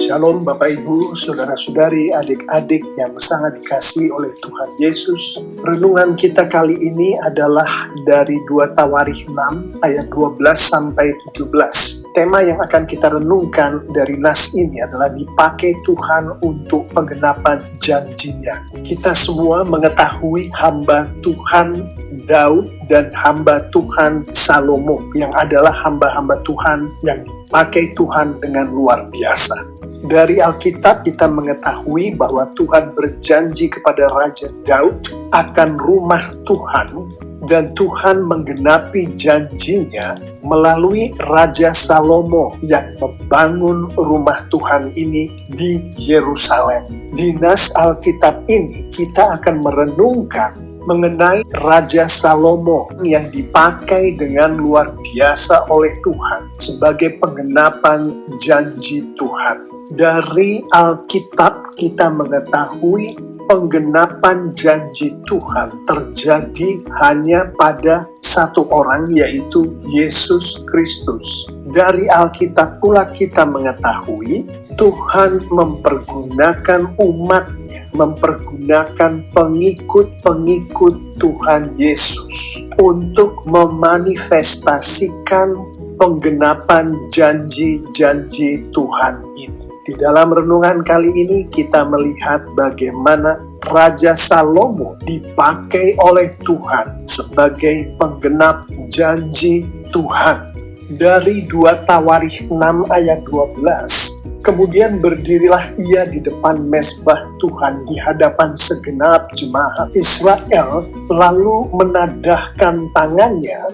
Shalom Bapak Ibu, Saudara-saudari, adik-adik yang sangat dikasihi oleh Tuhan Yesus. Renungan kita kali ini adalah dari 2 Tawarikh 6 ayat 12 sampai 17. Tema yang akan kita renungkan dari nas ini adalah dipakai Tuhan untuk penggenapan janjinya. Kita semua mengetahui hamba Tuhan Daud dan hamba Tuhan Salomo yang adalah hamba-hamba Tuhan yang dipakai Tuhan dengan luar biasa. Dari Alkitab kita mengetahui bahwa Tuhan berjanji kepada Raja Daud akan rumah Tuhan, dan Tuhan menggenapi janjinya melalui Raja Salomo yang membangun rumah Tuhan ini di Yerusalem. Di nas Alkitab ini kita akan merenungkan mengenai Raja Salomo yang dipakai dengan luar biasa oleh Tuhan sebagai penggenapan janji Tuhan. Dari Alkitab kita mengetahui penggenapan janji Tuhan terjadi hanya pada satu orang, yaitu Yesus Kristus. Dari Alkitab pula kita mengetahui Tuhan mempergunakan umatnya, mempergunakan pengikut-pengikut Tuhan Yesus untuk memanifestasikan penggenapan janji-janji Tuhan ini. Di dalam renungan kali ini kita melihat bagaimana Raja Salomo dipakai oleh Tuhan sebagai penggenap janji Tuhan. Dari 2 Tawarikh 6 ayat 12, kemudian berdirilah ia di depan mezbah Tuhan di hadapan segenap jemaat Israel, lalu menadahkan tangannya.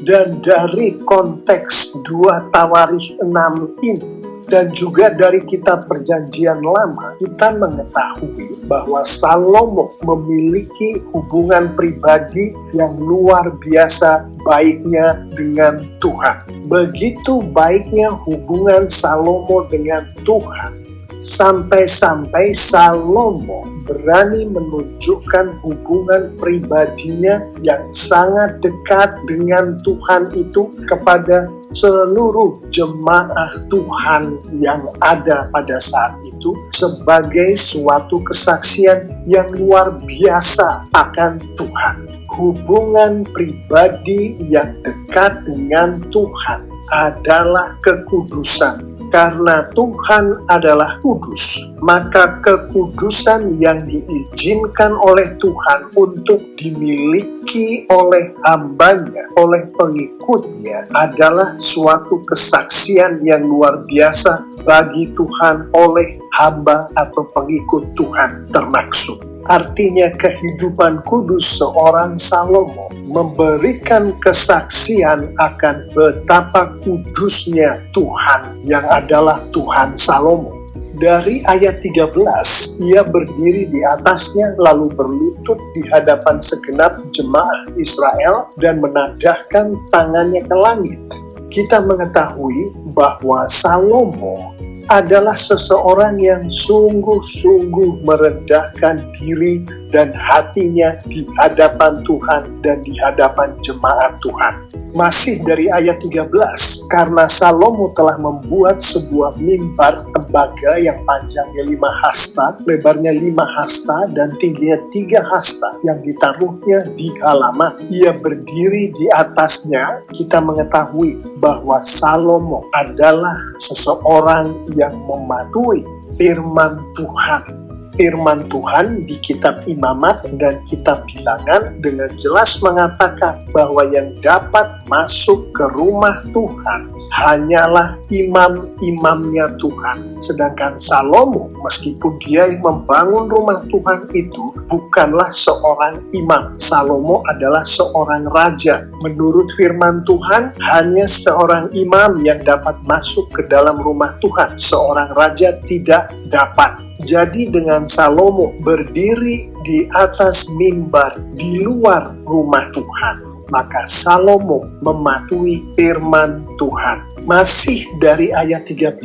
Dan dari konteks 2 Tawarikh 6 ini, dan juga dari kitab Perjanjian Lama, kita mengetahui bahwa Salomo memiliki hubungan pribadi yang luar biasa baiknya dengan Tuhan. Begitu baiknya hubungan Salomo dengan Tuhan, sampai-sampai Salomo berani menunjukkan hubungan pribadinya yang sangat dekat dengan Tuhan itu kepada seluruh jemaah Tuhan yang ada pada saat itu sebagai suatu kesaksian yang luar biasa akan Tuhan. Hubungan pribadi yang dekat dengan Tuhan adalah kekudusan. Karena Tuhan adalah kudus, maka kekudusan yang diizinkan oleh Tuhan untuk dimiliki oleh hambanya, oleh pengikutnya, adalah suatu kesaksian yang luar biasa bagi Tuhan oleh hamba atau pengikut Tuhan termaksud. Artinya kehidupan kudus seorang Salomo memberikan kesaksian akan betapa kudusnya Tuhan yang adalah Tuhan Salomo. Dari ayat 13, ia berdiri di atasnya lalu berlutut di hadapan segenap jemaah Israel dan menadahkan tangannya ke langit. Kita mengetahui bahwa Salomo adalah seseorang yang sungguh-sungguh merendahkan diri dan hatinya di hadapan Tuhan dan di hadapan jemaat Tuhan. Masih dari ayat 13, karena Salomo telah membuat sebuah mimbar tembaga yang panjangnya 5 hasta, lebarnya 5 hasta, dan tingginya 3 hasta yang ditaruhnya di halaman. Ia berdiri di atasnya. Kita mengetahui bahwa Salomo adalah seseorang yang mematuhi firman Tuhan. Firman Tuhan di kitab Imamat dan kitab Bilangan dengan jelas mengatakan bahwa yang dapat masuk ke rumah Tuhan hanyalah imam-imamnya Tuhan. Sedangkan Salomo, meskipun dia membangun rumah Tuhan itu, bukanlah seorang imam. Salomo adalah seorang raja. Menurut firman Tuhan, hanya seorang imam yang dapat masuk ke dalam rumah Tuhan. Seorang raja tidak dapat. Jadi dengan Salomo berdiri di atas mimbar di luar rumah Tuhan, maka Salomo mematuhi firman Tuhan. Masih dari ayat 13,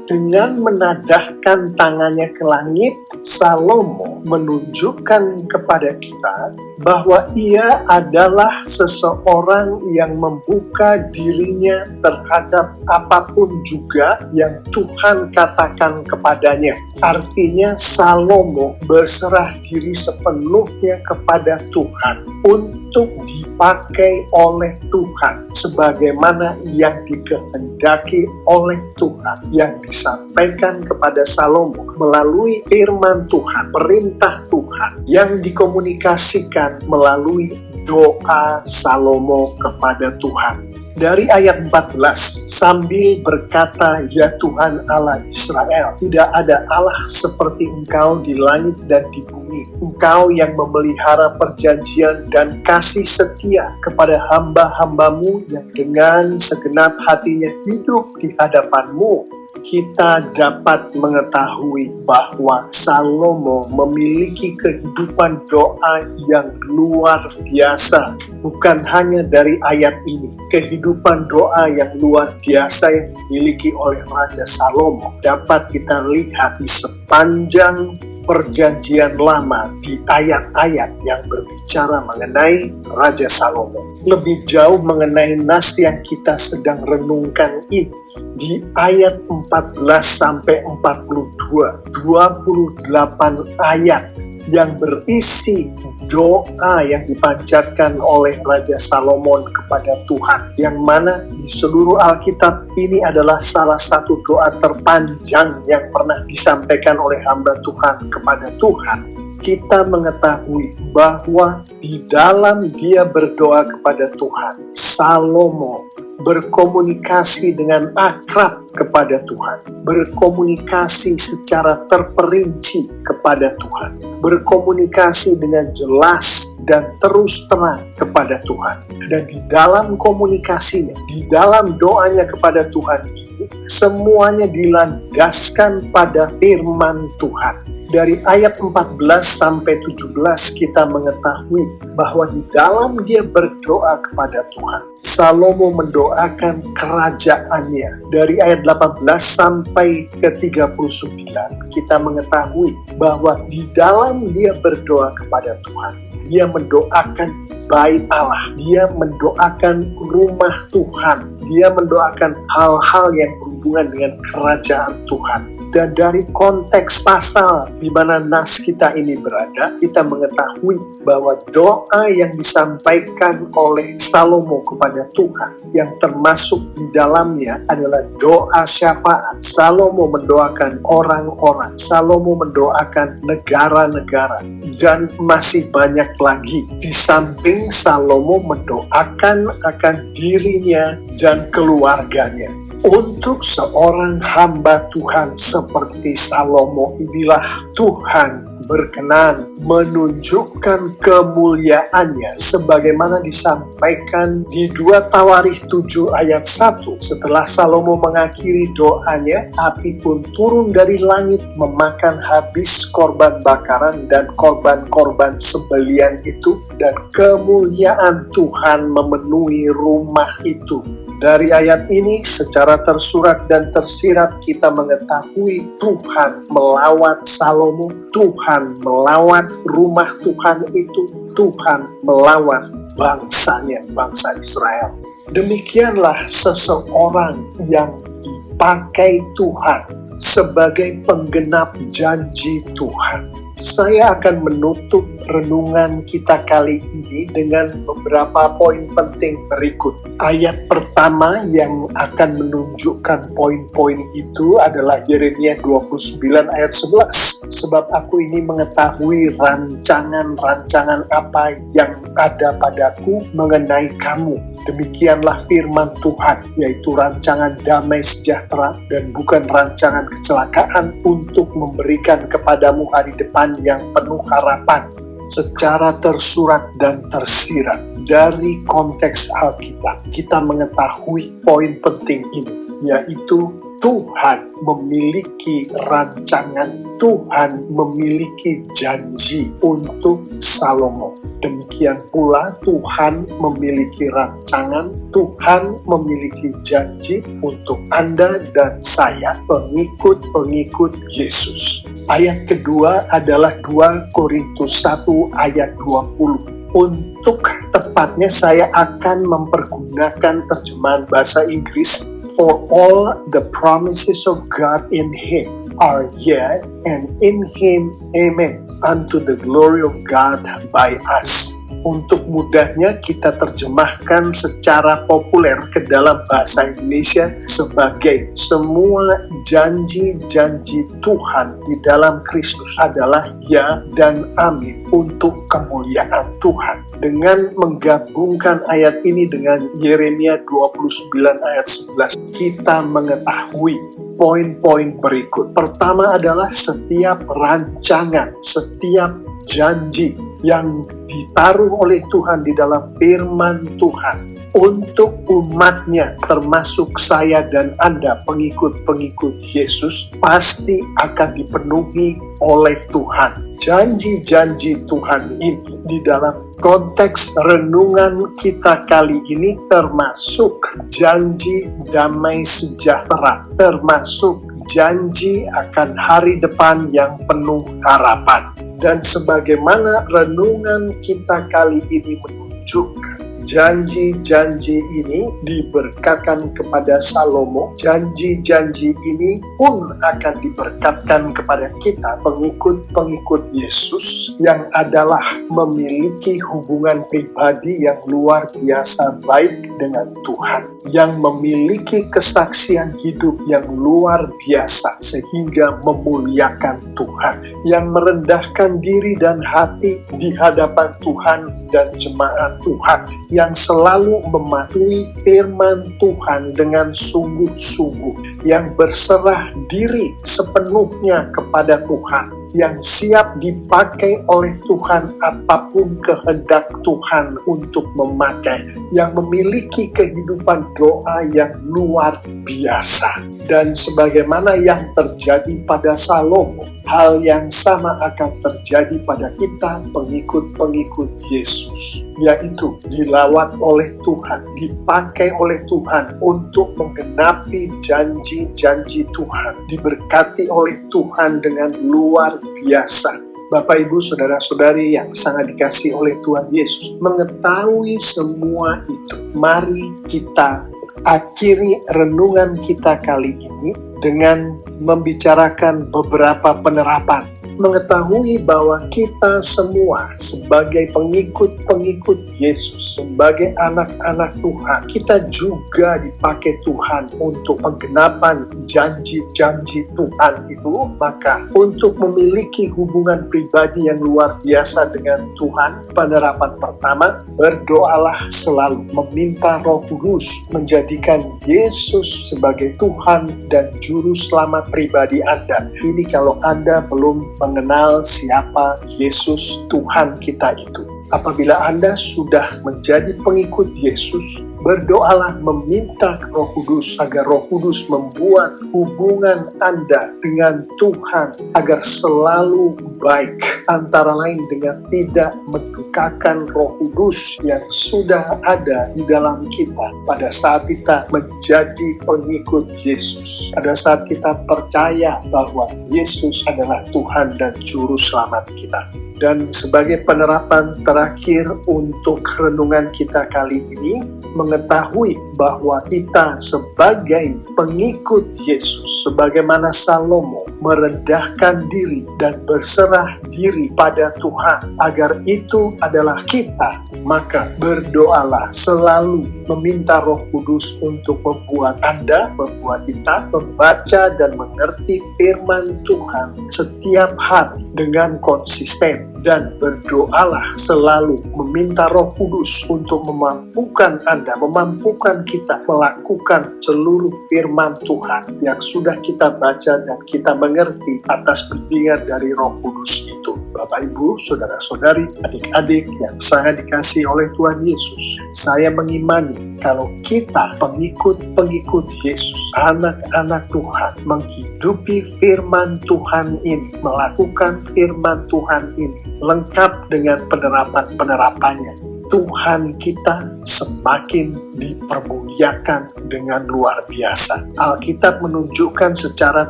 dengan menadahkan tangannya ke langit, Salomo menunjukkan kepada kita bahwa ia adalah seseorang yang membuka dirinya terhadap apapun juga yang Tuhan katakan kepadanya. Artinya Salomo berserah diri sepenuhnya kepada Tuhan untuk dipakai oleh Tuhan sebagaimana yang dikehendaki oleh Tuhan, yang disampaikan kepada Salomo melalui firman Tuhan, perintah Tuhan yang dikomunikasikan melalui doa Salomo kepada Tuhan. Dari ayat 14, sambil berkata, "Ya Tuhan Allah Israel, tidak ada Allah seperti Engkau di langit dan di bumi. Engkau yang memelihara perjanjian dan kasih setia kepada hamba-hambamu yang dengan segenap hatinya hidup di hadapan-Mu." Kita dapat mengetahui bahwa Salomo memiliki kehidupan doa yang luar biasa. Bukan hanya dari ayat ini, kehidupan doa yang luar biasa yang dimiliki oleh Raja Salomo dapat kita lihat di sepanjang Perjanjian Lama di ayat-ayat yang berbicara mengenai Raja Salomo. Lebih jauh mengenai nas yang kita sedang renungkan ini, di ayat 14 sampai 42, 28 ayat yang berisi doa yang dipanjatkan oleh Raja Salomon kepada Tuhan, yang mana di seluruh Alkitab ini adalah salah satu doa terpanjang yang pernah disampaikan oleh hamba Tuhan kepada Tuhan. Kita mengetahui bahwa di dalam dia berdoa kepada Tuhan, Salomo berkomunikasi dengan akrab kepada Tuhan, berkomunikasi secara terperinci kepada Tuhan, berkomunikasi dengan jelas dan terus terang kepada Tuhan. Dan di dalam komunikasinya, di dalam doanya kepada Tuhan ini, semuanya dilandaskan pada firman Tuhan. Dari ayat 14 sampai 17 kita mengetahui bahwa di dalam dia berdoa kepada Tuhan, Salomo mendoakan kerajaannya. Dari ayat 18 sampai ke 39 kita mengetahui bahwa di dalam dia berdoa kepada Tuhan, dia mendoakan bait Allah, dia mendoakan rumah Tuhan, dia mendoakan hal-hal yang berhubungan dengan kerajaan Tuhan. Dan dari konteks pasal di mana nas kita ini berada, kita mengetahui bahwa doa yang disampaikan oleh Salomo kepada Tuhan, yang termasuk di dalamnya adalah doa syafaat. Salomo mendoakan orang-orang, Salomo mendoakan negara-negara, dan masih banyak lagi. Di samping Salomo mendoakan akan dirinya dan keluarganya. Untuk seorang hamba Tuhan seperti Salomo inilah Tuhan berkenan menunjukkan kemuliaannya sebagaimana disampaikan di 2 Tawarikh 7 ayat 1. Setelah Salomo mengakhiri doanya, api pun turun dari langit memakan habis korban bakaran dan korban-korban sembelian itu, dan kemuliaan Tuhan memenuhi rumah itu. Dari ayat ini secara tersurat dan tersirat kita mengetahui Tuhan melawat Salomo, Tuhan melawat rumah Tuhan itu, Tuhan melawat bangsanya, bangsa Israel. Demikianlah seseorang yang dipakai Tuhan sebagai penggenap janji Tuhan. Saya akan menutup renungan kita kali ini dengan beberapa poin penting berikut. Ayat pertama yang akan menunjukkan poin-poin itu adalah Yeremia 29 ayat 11. Sebab aku ini mengetahui rancangan-rancangan apa yang ada padaku mengenai kamu. Demikianlah firman Tuhan, yaitu rancangan damai sejahtera dan bukan rancangan kecelakaan, untuk memberikan kepadamu hari depan yang penuh harapan. Secara tersurat dan tersirat dari konteks Alkitab, kita mengetahui poin penting ini, yaitu Tuhan memiliki rancangan, Tuhan memiliki janji untuk Salomo. Demikian pula Tuhan memiliki rancangan, Tuhan memiliki janji untuk Anda dan saya, pengikut-pengikut Yesus. Ayat kedua adalah 2 Korintus 1 ayat 20. Untuk tepatnya saya akan mempergunakan terjemahan bahasa Inggris. For all the promises of God in Him are yea, and in Him amen, unto the glory of God by us. Untuk mudahnya kita terjemahkan secara populer ke dalam bahasa Indonesia sebagai semua janji-janji Tuhan di dalam Kristus adalah ya dan amin untuk kemuliaan Tuhan. Dengan menggabungkan ayat ini dengan Yeremia 29 ayat 11, kita mengetahui poin-poin berikut. Pertama adalah setiap rancangan, setiap janji yang ditaruh oleh Tuhan di dalam firman Tuhan untuk umatnya, termasuk saya dan Anda, pengikut-pengikut Yesus, pasti akan dipenuhi oleh Tuhan. Janji-janji Tuhan ini di dalam konteks renungan kita kali ini termasuk janji damai sejahtera, termasuk janji akan hari depan yang penuh harapan. Dan sebagaimana renungan kita kali ini menunjukkan, janji-janji ini diberkatkan kepada Salomo. Janji-janji ini pun akan diberkatkan kepada kita, pengikut-pengikut Yesus, yang adalah memiliki hubungan pribadi yang luar biasa baik dengan Tuhan, yang memiliki kesaksian hidup yang luar biasa sehingga memuliakan Tuhan, yang merendahkan diri dan hati di hadapan Tuhan dan jemaat Tuhan, yang selalu mematuhi firman Tuhan dengan sungguh-sungguh, yang berserah diri sepenuhnya kepada Tuhan, yang siap dipakai oleh Tuhan apapun kehendak Tuhan untuk memakai, yang memiliki kehidupan doa yang luar biasa. Dan sebagaimana yang terjadi pada Salomo, hal yang sama akan terjadi pada kita, pengikut-pengikut Yesus, yaitu dilawat oleh Tuhan, dipakai oleh Tuhan untuk menggenapi janji-janji Tuhan, diberkati oleh Tuhan dengan luar biasa. Bapak, Ibu, Saudara-saudari yang sangat dikasihi oleh Tuhan Yesus, mengetahui semua itu, mari kita akhiri renungan kita kali ini dengan membicarakan beberapa penerapan. Mengetahui bahwa kita semua sebagai pengikut-pengikut Yesus, sebagai anak-anak Tuhan, kita juga dipakai Tuhan untuk penggenapan janji-janji Tuhan itu. Maka untuk memiliki hubungan pribadi yang luar biasa dengan Tuhan, penerapan pertama, berdoalah selalu, meminta Roh Kudus menjadikan Yesus sebagai Tuhan dan Juru Selamat pribadi Anda. Ini kalau Anda belum mengenal siapa Yesus Tuhan kita itu. Apabila Anda sudah menjadi pengikut Yesus, berdoalah meminta Roh Kudus agar Roh Kudus membuat hubungan Anda dengan Tuhan agar selalu baik, antara lain dengan tidak mendukakan Roh Kudus yang sudah ada di dalam kita pada saat kita menjadi pengikut Yesus, pada saat kita percaya bahwa Yesus adalah Tuhan dan Juru Selamat kita. Dan sebagai penerapan terakhir untuk renungan kita kali ini, mengetahui bahwa kita sebagai pengikut Yesus, sebagaimana Salomo merendahkan diri dan berserah diri pada Tuhan, agar itu adalah kita, maka berdoalah selalu meminta Roh Kudus untuk membuat Anda, membuat kita membaca dan mengerti firman Tuhan setiap hari dengan konsisten. Dan berdoalah selalu meminta Roh Kudus untuk memampukan Anda, memampukan kita melakukan seluruh firman Tuhan yang sudah kita baca dan kita mengerti atas bimbingan dari Roh Kudus itu. Bapak, Ibu, saudara-saudari, adik-adik yang sangat dikasihi oleh Tuhan Yesus, saya mengimani kalau kita pengikut-pengikut Yesus, anak-anak Tuhan, menghidupi firman Tuhan ini, melakukan firman Tuhan ini, lengkap dengan penerapan-penerapannya, Tuhan kita semakin dipermuliakan dengan luar biasa. Alkitab menunjukkan secara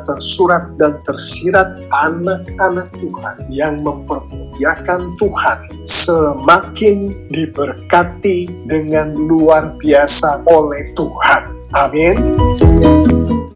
tersurat dan tersirat anak-anak Tuhan yang mempermuliakan Tuhan semakin diberkati dengan luar biasa oleh Tuhan. Amin.